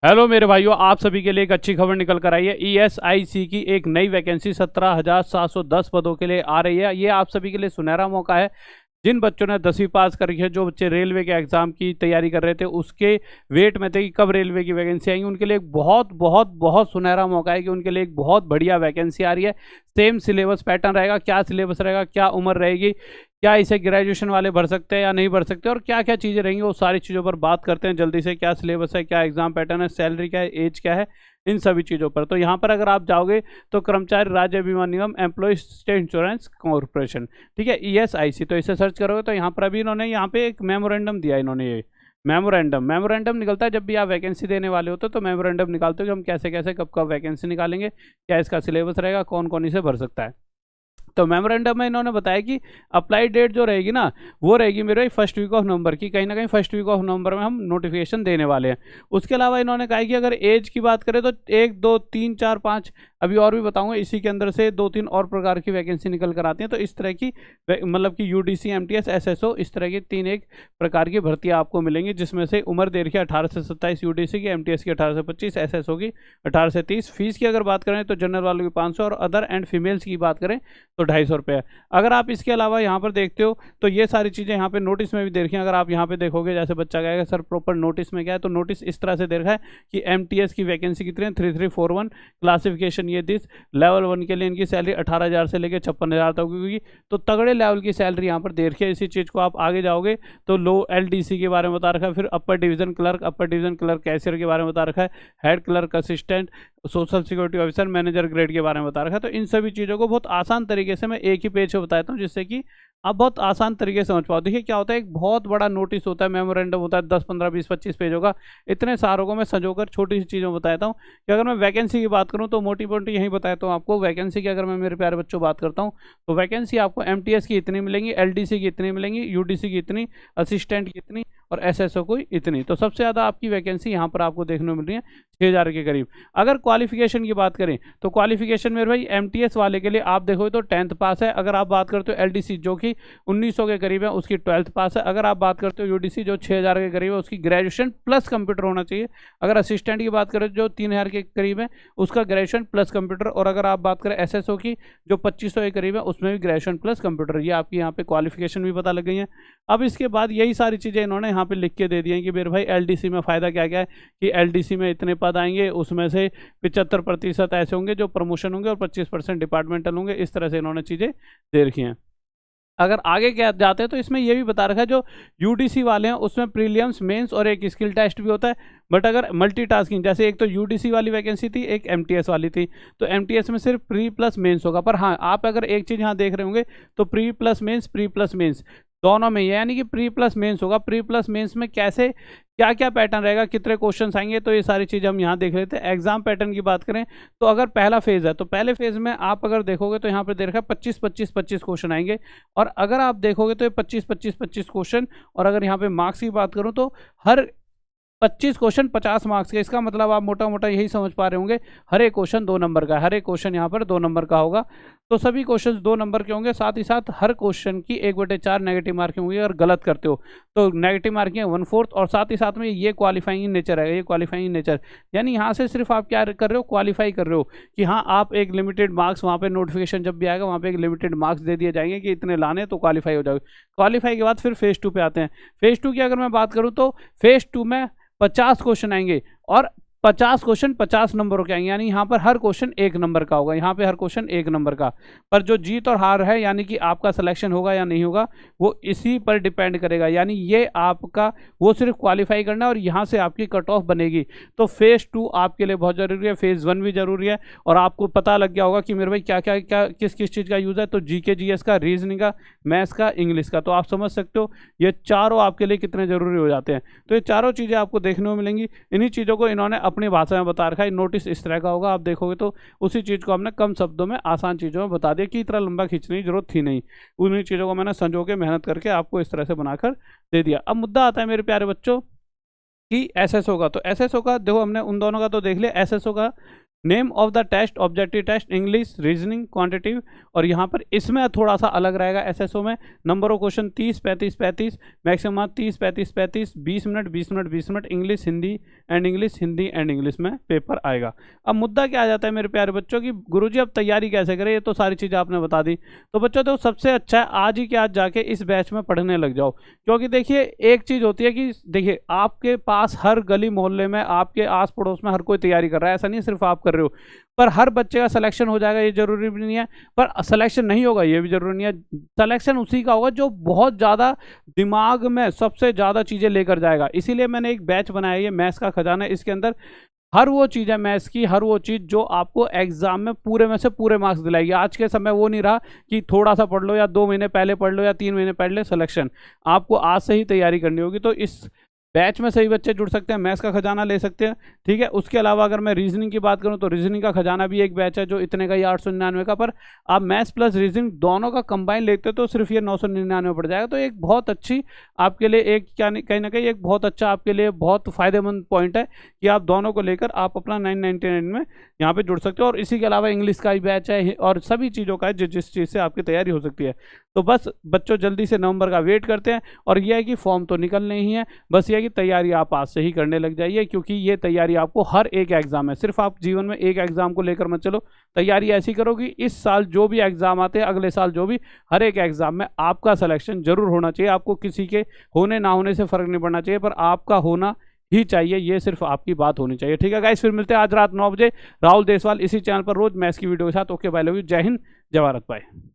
Hello मेरे भाइयों, आप सभी के लिए एक अच्छी खबर निकल कर आई है। ईएसआईसी की एक नई वैकेंसी 17,710 पदों के लिए आ रही है। ये आप सभी के लिए सुनहरा मौका है। जिन बच्चों ने 10वीं पास करी है, जो बच्चे रेलवे के एग्जाम की तैयारी कर रहे थे, उसके वेट में थे कि कब रेलवे की वैकेंसी आएंगी, उनके लिए एक बहुत बहुत बहुत सुनहरा मौका है कि उनके लिए एक बहुत बढ़िया वैकेंसी आ रही है। सेम सिलेबस पैटर्न रहेगा। क्या सिलेबस रहेगा, क्या उम्र रहेगी, क्या इसे ग्रेजुएशन वाले भर सकते हैं या नहीं भर सकते, और क्या क्या चीज़ें रहेंगी, वो सारी चीज़ों पर बात करते हैं जल्दी से। क्या सिलेबस है, क्या एग्जाम पैटर्न है, सैलरी क्या है, एज क्या है, इन सभी चीज़ों पर। तो यहाँ पर अगर आप जाओगे तो कर्मचारी राज्य बीमा निगम, एम्प्लॉय स्टेट इंश्योरेंस कॉर्पोरेशन, ठीक है, ईएसआईसी, तो इसे सर्च करोगे तो यहाँ पर अभी इन्होंने यहाँ पे एक मेमोरेंडम दिया। इन्होंने ये मेमोरेंडम निकलता है जब भी आप वैकेंसी देने वाले होते हो, तो मेमोरेंडम निकालते हो कि हम कैसे कैसे कब कब वैकेंसी निकालेंगे, क्या इसका सिलेबस रहेगा, कौन कौन इसे भर सकता है। तो मेमोरेंडम में इन्होंने बताया कि अप्लाई डेट जो रहेगी ना, वो रहेगी मेरे फर्स्ट वीक ऑफ नवंबर की। कहीं ना कहीं फर्स्ट वीक ऑफ नवंबर में हम नोटिफिकेशन देने वाले हैं। उसके अलावा इन्होंने कहा कि अगर एज की बात करें तो 1 2 3 4 5 अभी और भी बताऊंगा, इसी के अंदर से 2-3 और प्रकार की वैकेंसी निकल कर आती हैं। तो इस तरह की मतलब कि यूडीसी, एमटीएस, एसएसओ, इस तरह की 3 एक प्रकार की भर्तियां आपको मिलेंगी, जिसमें से उम्र दे रखी है 18 से 27 यूडीसी की, एमटीएस की 18 से 25, एसएसओ की 18 से 30। फीस की अगर बात करें तो जनरल वालों की 500 और अदर एंड फीमेल्स की बात करें तो 250 रुपये। अगर आप इसके अलावा यहाँ पर देखते हो तो ये सारी चीज़ें यहाँ पे नोटिस में भी दे रखी हैं। अगर आप यहाँ पे देखोगे, जैसे बच्चा कहेगा सर प्रॉपर नोटिस में क्या है, तो नोटिस इस तरह से दे रखा है कि एमटीएस की वैकेंसी कितनी है, 3341, क्लासिफिकेशन ये दिस, लेवल 1 के लिए इनकी सैलरी 18,000 से लेकर 56,000 तक होगी। तो तगड़े लेवल की सैलरी यहाँ पर दे रखी है। इसी चीज़ को आप आगे जाओगे तो लो एलडीसी के बारे में बता रखा है, फिर अपर डिवीजन क्लर्क कैशियर के बारे में बता रखा है, head clerk assistant, social security officer, manager grade के बारे में बता रखा है। तो इन सभी चीज़ों को बहुत आसान तरीके से मैं एक ही पेज पे बताता हूँ, जिससे कि आप बहुत आसान तरीके से समझ पाओ। देखिए क्या होता है, एक बहुत बड़ा नोटिस होता है, मेमोरेंडम होता है 10 15 20 25 पेज होगा। इतने सारों को मैं संजोकर छोटी सी चीज़ों में बताता हूँ कि अगर मैं वैकेंसी की बात करूँ तो मोटी मोटी यही बताता हूँ आपको। वैकेंसी की अगर मैं मेरे प्यारे बच्चों बात करता हूँ तो वैकेंसी आपको एमटीएस की इतनी मिलेंगी, एलडीसी की इतनी मिलेंगी, यूडीसी की इतनी, असिस्टेंट की इतनी और एसएसओ को इतनी। तो सबसे ज़्यादा आपकी वैकेंसी यहाँ पर आपको देखने को मिल रही है 6,000 के करीब। अगर क्वालिफिकेशन की बात करें तो क्वालिफिकेशन मेरे भाई एमटीएस वाले के लिए आप देखोगे तो 10th पास है। अगर आप बात करते हो एलडीसी जो कि 1900 के करीब है, उसकी 12th पास है। अगर आप बात करते हो यूडीसी जो 6,000 के करीब है, उसकी ग्रेजुएशन प्लस कंप्यूटर होना चाहिए। अगर असिस्टेंट की बात करें जो 3,000 के करीब है, उसका ग्रेजुएशन प्लस कंप्यूटर। और अगर आप बात करें एसएसओ की जो 2500 के करीब है, उसमें भी ग्रेजुएशन प्लस कंप्यूटर। ये आपकी यहाँ पे क्वालिफिकेशन भी पता लग गई है। अब इसके बाद यही सारी चीज़ें इन्होंने यहाँ पे लिख के दे दी हैं कि मेरे भाई एलडीसी में फ़ायदा क्या क्या है, कि एलडीसी में इतने पद आएंगे, उसमें से 75% ऐसे होंगे जो प्रमोशन होंगे और 25% डिपार्टमेंटल होंगे। इस तरह से इन्होंने चीज़ें दे रखी हैं। अगर आगे क्या जाते हैं तो इसमें यह भी बता रखा है जो यूडीसी वाले हैं उसमें प्रीलिम्स, मेंस और एक स्किल टेस्ट भी होता है। बट अगर मल्टीटास्किंग, जैसे एक तो यूडीसी वाली वैकेंसी थी, एक एमटीएस वाली थी, तो एमटीएस में सिर्फ प्री प्लस मेंस होगा। पर हाँ, आप अगर एक चीज़ यहाँ देख रहे होंगे तो प्री प्लस मेंस दोनों में, यानी कि प्री प्लस मेंस होगा। प्री प्लस मेंस में कैसे क्या क्या पैटर्न रहेगा, कितने क्वेश्चंस आएंगे, तो ये सारी चीज़ हम यहाँ देख लेते हैं। एग्जाम पैटर्न की बात करें तो अगर पहला फेज़ है तो पहले फेज़ में आप अगर देखोगे तो यहाँ पर दे रखा है 25-25-25 क्वेश्चन आएंगे। और अगर आप देखोगे तो ये 25-25-25 क्वेश्चन, और अगर यहाँ पे मार्क्स की बात करूँ तो हर 25 क्वेश्चन 50 मार्क्स के। इसका मतलब आप मोटा मोटा यही समझ पा रहे होंगे, हर एक क्वेश्चन 2 नंबर का, हर एक क्वेश्चन यहाँ पर 2 नंबर का होगा। तो सभी क्वेश्चन 2 नंबर के होंगे। साथ ही साथ हर क्वेश्चन की 1/4 नेगेटिव मार्किंग होगी। अगर गलत करते हो तो नेगेटिव मार्किंग 1/4। और साथ ही साथ में ये क्वालिफाइंग नेचर है, ये क्वालिफाइंग नेचर यानी यहाँ से सिर्फ आप क्या कर रहे हो, क्वालिफाई कर रहे हो कि हाँ आप एक लिमिटेड मार्क्स, वहाँ पे नोटिफिकेशन जब भी आएगा वहाँ पे एक लिमिटेड मार्क्स दे दिए जाएंगे कि इतने लाने, तो क्वालिफाई हो जाओगे। क्वालिफाई के बाद फिर फेज़ 2 पे आते हैं। फेज़ 2 की अगर मैं बात करूँ तो फेज़ 2 में 50 क्वेश्चन आएंगे और 50 क्वेश्चन 50 नंबरों के आएंगे, यानी यहाँ पर हर क्वेश्चन 1 नंबर का होगा। यहाँ पे हर क्वेश्चन 1 नंबर का। पर जो जीत और हार है, यानी कि आपका सिलेक्शन होगा या नहीं होगा, वो इसी पर डिपेंड करेगा। यानी ये आपका, वो सिर्फ क्वालिफाई करना है और यहाँ से आपकी कट ऑफ बनेगी। तो फेज़ 2 आपके लिए बहुत ज़रूरी है, फेज़ 1 भी ज़रूरी है। और आपको पता लग गया होगा कि मेरे भाई क्या क्या क्या किस किस चीज़ का यूज़ है। तो जीके जीएस का, रीजनिंग का, मैथ्स का, इंग्लिश का। तो आप समझ सकते हो ये चारों आपके लिए कितने ज़रूरी हो जाते हैं। तो ये चारों चीज़ें आपको देखने को मिलेंगी। इन्हीं चीज़ों को इन्होंने अपनी भाषा में बता रखा है। नोटिस इस तरह का होगा, आप देखोगे तो उसी चीज़ को हमने कम शब्दों में, आसान चीज़ों में बता दिया कि इतना लंबा खींचने की जरूरत थी नहीं। उन्हीं चीज़ों को मैंने संजो के, मेहनत करके आपको इस तरह से बनाकर दे दिया। अब मुद्दा आता है मेरे प्यारे बच्चों कि एसएसओ का। तो एसएसओ का देखो, हमने उन दोनों का तो देख लिया। एसएसओ का name of the test, objective test, English, reasoning, quantitative. और यहाँ पर इसमें थोड़ा सा अलग रहेगा एसएसओ में। Number of question 30, 35, 35, maximum 30, 35, 35, 20 minute, 20 minute, 20 minute, English Hindi and English, Hindi and English में पेपर आएगा। अब मुद्दा क्या आ जाता है मेरे प्यारे बच्चों की, गुरुजी अब तैयारी कैसे करें, ये तो सारी चीज़ें आपने बता दी। तो बच्चों तो सबसे अच्छा है आज ही के आज जाके इस बैच में पढ़ने लग जाओ। क्योंकि देखिए एक चीज़ होती है कि देखिए आपके पास हर गली मोहल्ले में, आपके आस पड़ोस में हर कोई तैयारी कर रहा है, ऐसा नहीं सिर्फ आप कर रहे हो। पर हर बच्चे का सिलेक्शन हो जाएगा ये जरूरी भी नहीं है, पर सिलेक्शन नहीं होगा ये भी जरूरी नहीं है। सिलेक्शन उसी का होगा जो बहुत ज़्यादा दिमाग में सबसे ज़्यादा चीज़ें लेकर जाएगा। इसीलिए मैंने एक बैच बनाया है, मैथ्स का खजाना। इसके अंदर हर वो चीज़ है मैथ्स की, हर वो चीज़ जो आपको एग्जाम में पूरे में से पूरे मार्क्स दिलाएगी। आज के समय वो नहीं रहा कि थोड़ा सा पढ़ लो या 2 महीने पहले पढ़ लो या 3 महीने पढ़ ले, सिलेक्शन आपको आज से ही तैयारी करनी होगी। तो इस बैच में सभी बच्चे जुड़ सकते हैं, मैथ्स का खजाना ले सकते हैं, ठीक है। उसके अलावा अगर मैं रीजनिंग की बात करूं तो रीजनिंग का खजाना भी एक बैच है जो इतने का ही 899 का, पर आप मैथ्स प्लस रीजनिंग दोनों का कंबाइन लेते हो तो सिर्फ ये 999 पड़ जाएगा। तो एक बहुत अच्छी आपके लिए एक कहीं ना कहीं एक बहुत अच्छा आपके लिए बहुत फायदेमंद पॉइंट है कि आप दोनों को लेकर आप अपना 999 में यहाँ पे जुड़ सकते हो। और इसी के अलावा इंग्लिश का भी बैच है और सभी चीज़ों का है जिस चीज़ से आपकी तैयारी हो सकती है। तो बस बच्चों जल्दी से नवंबर का वेट करते हैं। और यह है कि फॉर्म तो निकलने ही है, बस ये है कि तैयारी आप आज से ही करने लग जाइए, क्योंकि ये तैयारी आपको हर एक एग्जाम है, सिर्फ आप जीवन में एक एग्जाम को लेकर मत चलो। तैयारी ऐसी करो कि इस साल जो भी एग्जाम आते हैं, अगले साल जो भी, हर एक एग्जाम में आपका सिलेक्शन जरूर होना चाहिए। आपको किसी के होने ना होने से फर्क नहीं पड़ना चाहिए, पर आपका होना ही चाहिए, ये सिर्फ आपकी बात होनी चाहिए। ठीक है गाइस, फिर मिलते हैं आज रात 9 बजे राहुल देसवाल इसी चैनल पर रोज मैथ्स की वीडियो के साथ। ओके बाय, लव यू, जय हिंद, जय भारत, बाय।